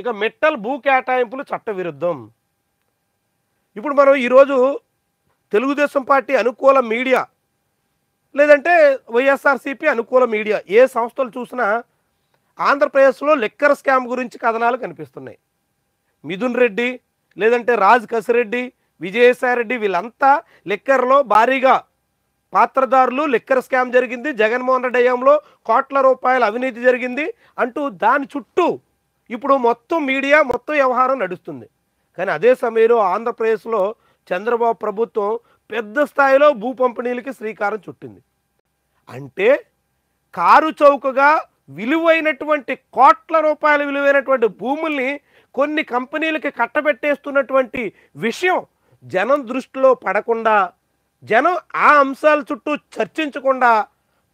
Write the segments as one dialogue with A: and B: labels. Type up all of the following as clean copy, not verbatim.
A: ఇక మెట్టల్ భూ కేటాయింపులు చట్టవిరుద్ధం. ఇప్పుడు మనం ఈరోజు తెలుగుదేశం పార్టీ అనుకూల మీడియా లేదంటే వైఎస్ఆర్సీపీ అనుకూల మీడియా ఏ సంస్థలు చూసినా ఆంధ్రప్రదేశ్లో లిక్కర్ స్కామ్ గురించి కథనాలు కనిపిస్తున్నాయి. మిథున్ రెడ్డి లేదంటే రాజ్ కసిరెడ్డి, విజయసాయిరెడ్డి వీళ్ళంతా లిక్కర్లో భారీగా పాత్రదారులు, లిక్కర్ స్కామ్ జరిగింది, జగన్మోహన్ రెడ్డి హయాంలో కోట్ల రూపాయల అవినీతి జరిగింది అంటూ దాని చుట్టూ ఇప్పుడు మొత్తం మీడియా మొత్తం వ్యవహారం నడుస్తుంది. కానీ అదే సమయంలో ఆంధ్రప్రదేశ్లో చంద్రబాబు ప్రభుత్వం పెద్ద స్థాయిలో భూ పంపిణీలకి శ్రీకారం చుట్టింది. అంటే కారు చౌకగా విలువైనటువంటి కోట్ల రూపాయల విలువైనటువంటి భూముల్ని కొన్ని కంపెనీలకి కట్టబెట్టేస్తున్నటువంటి విషయం జనం దృష్టిలో పడకుండా, జనం ఆ అంశాల చుట్టూ చర్చించకుండా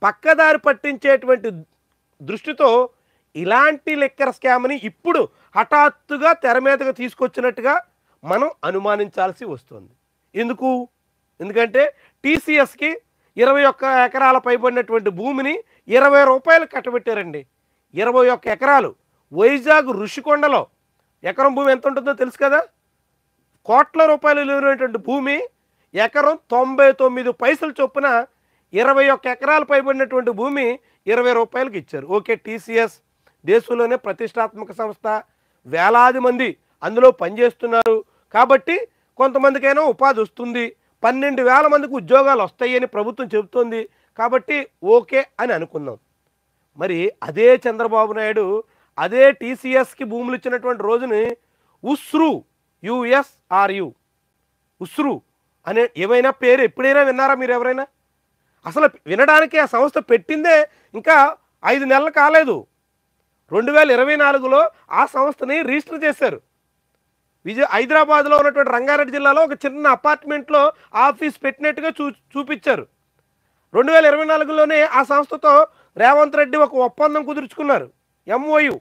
A: పక్కదారి పట్టించేటువంటి దృష్టితో ఇలాంటి లిక్కర్ స్కామ్ని ఇప్పుడు హఠాత్తుగా తెర మీదకు తీసుకొచ్చినట్టుగా మనం అనుమానించాల్సి వస్తుంది. ఎందుకంటే టీసీఎస్కి 21 ఎకరాల పైబడినటువంటి భూమిని 20 రూపాయలు కట్టబెట్టారండి. 21 ఎకరాలు వైజాగ్ ఋషికొండలో ఎకరం భూమి ఎంత ఉంటుందో తెలుసు కదా. కోట్ల రూపాయలు విలువైనటువంటి భూమి ఎకరం 99 పైసలు చొప్పున 21 ఎకరాలు పైబడినటువంటి భూమి 20 రూపాయలకి ఇచ్చారు. ఓకే, టీసీఎస్ దేశంలోనే ప్రతిష్టాత్మక సంస్థ, వేలాది మంది అందులో పనిచేస్తున్నారు కాబట్టి కొంతమందికైనా ఉపాధి వస్తుంది, 12,000 మందికి ఉద్యోగాలు వస్తాయని ప్రభుత్వం చెబుతోంది కాబట్టి ఓకే అని అనుకుందాం. మరి అదే చంద్రబాబు నాయుడు అదే టీసీఎస్కి భూములు ఇచ్చినటువంటి రోజుని ఉస్రు యుఎస్ఆర్యు ఉస్రు అనే ఏమైనా పేరు ఎప్పుడైనా విన్నారా మీరు ఎవరైనా? అసలు వినడానికి ఆ సంస్థ పెట్టిందే ఇంకా 5 నెలలు కాలేదు. 2024లో ఆ సంస్థని రిజిస్టర్ చేశారు. హైదరాబాద్లో ఉన్నటువంటి రంగారెడ్డి జిల్లాలో ఒక చిన్న అపార్ట్మెంట్లో ఆఫీస్ పెట్టినట్టుగా చూపించారు. 2024లోనే ఆ సంస్థతో రేవంత్ రెడ్డి ఒక ఒప్పందం కుదుర్చుకున్నారు, ఎంఓయు.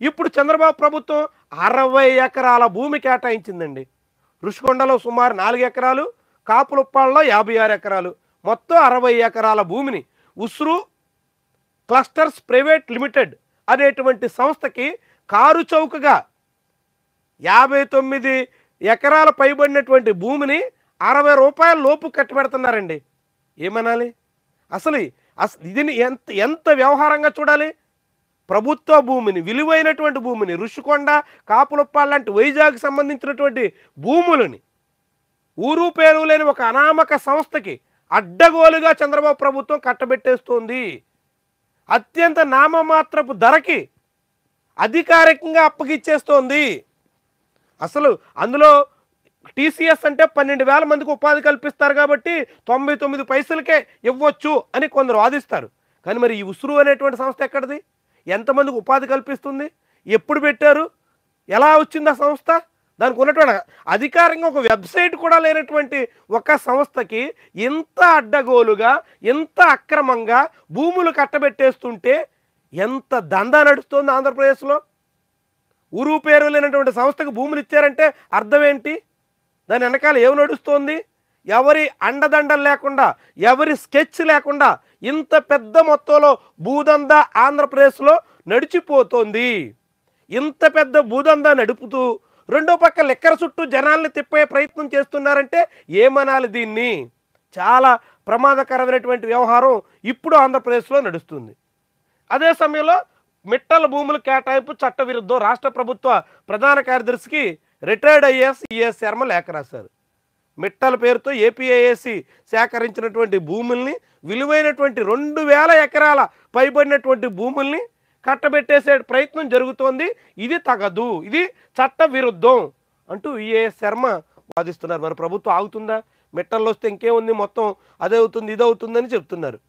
A: ఇప్పుడు చంద్రబాబు ప్రభుత్వం 60 ఎకరాల భూమి కేటాయించిందండి. ఋషికొండలో సుమారు 4 ఎకరాలు, కాపులుప్పాళ్ళలో 56 ఎకరాలు, మొత్తం 60 ఎకరాల భూమిని ఉస్రు క్లస్టర్స్ ప్రైవేట్ లిమిటెడ్ అనేటువంటి సంస్థకి కారు చౌకగా 59 ఎకరాల పైబడినటువంటి భూమిని 60 రూపాయల లోపు కట్టబెడుతున్నారండి. ఏమనాలి? అసలు దీన్ని ఎంత వ్యవహారంగా చూడాలి? ప్రభుత్వ భూమిని, విలువైనటువంటి భూమిని, ఋషికొండ, కాపులుప్పాళ్ళ లాంటి వైజాగ్ సంబంధించినటువంటి భూములని ఊరు పేరు లేని ఒక అనామక సంస్థకి అడ్డగోలుగా చంద్రబాబు ప్రభుత్వం కట్టబెట్టేస్తోంది. అత్యంత నామమాత్రపు ధరకి అధికారికంగా అప్పగిచ్చేస్తోంది. అసలు అందులో టీసీఎస్ అంటే 12,000 మందికి ఉపాధి కల్పిస్తారు కాబట్టి 99 పైసలకే ఇవ్వచ్చు అని కొందరు వాదిస్తారు. కానీ మరి ఈ ఉసురు అనేటువంటి సంస్థ ఎక్కడిది? ఎంతమందికి ఉపాధి కల్పిస్తుంది? ఎప్పుడు పెట్టారు? ఎలా వచ్చింది ఆ సంస్థ? దానికి ఉన్నటువంటి అధికారంగా ఒక వెబ్సైట్ కూడా లేనటువంటి ఒక సంస్థకి ఇంత అడ్డగోలుగా, ఇంత అక్రమంగా భూములు కట్టబెట్టేస్తుంటే ఎంత దందా నడుస్తుంది ఆంధ్రప్రదేశ్లో? ఊరు పేరు లేనటువంటి సంస్థకు భూములు ఇచ్చారంటే అర్థం ఏంటి? దాని వెనకాల ఏమి నడుస్తోంది? ఎవరి అండదండలు లేకుండా, ఎవరి స్కెచ్ లేకుండా ఇంత పెద్ద మొత్తంలో భూదందా ఆంధ్రప్రదేశ్లో నడిచిపోతోంది. ఇంత పెద్ద భూదందా నడుపుతూ రెండో పక్క లిక్కర్ చుట్టూ జనాల్ని తిప్పే ప్రయత్నం చేస్తున్నారంటే ఏమనాలి దీన్ని? చాలా ప్రమాదకరమైనటువంటి వ్యవహారం ఇప్పుడు ఆంధ్రప్రదేశ్లో నడుస్తుంది. అదే సమయంలో మిట్టల భూముల కేటాయింపు చట్టవిరుద్ధం రాష్ట్ర ప్రభుత్వ ప్రధాన కార్యదర్శికి రిటైర్డ్ ఐఏఎస్ ఈఎస్ శర్మ లేఖ రాశారు. మిట్టల పేరుతో ఏపీఐఏసి సేకరించినటువంటి భూముల్ని, విలువైనటువంటి 2,000 ఎకరాల పైబడినటువంటి భూముల్ని కట్టబెట్టేసే ప్రయత్నం జరుగుతోంది. ఇది తగదు, ఇది చట్ట విరుద్ధం అంటూ ఈఏఎస్ శర్మ వాదిస్తున్నారు. మరి ప్రభుత్వం ఆగుతుందా? మిట్టల్లో వస్తే ఇంకేముంది, మొత్తం అదే అవుతుంది ఇది అవుతుందని చెప్తున్నారు.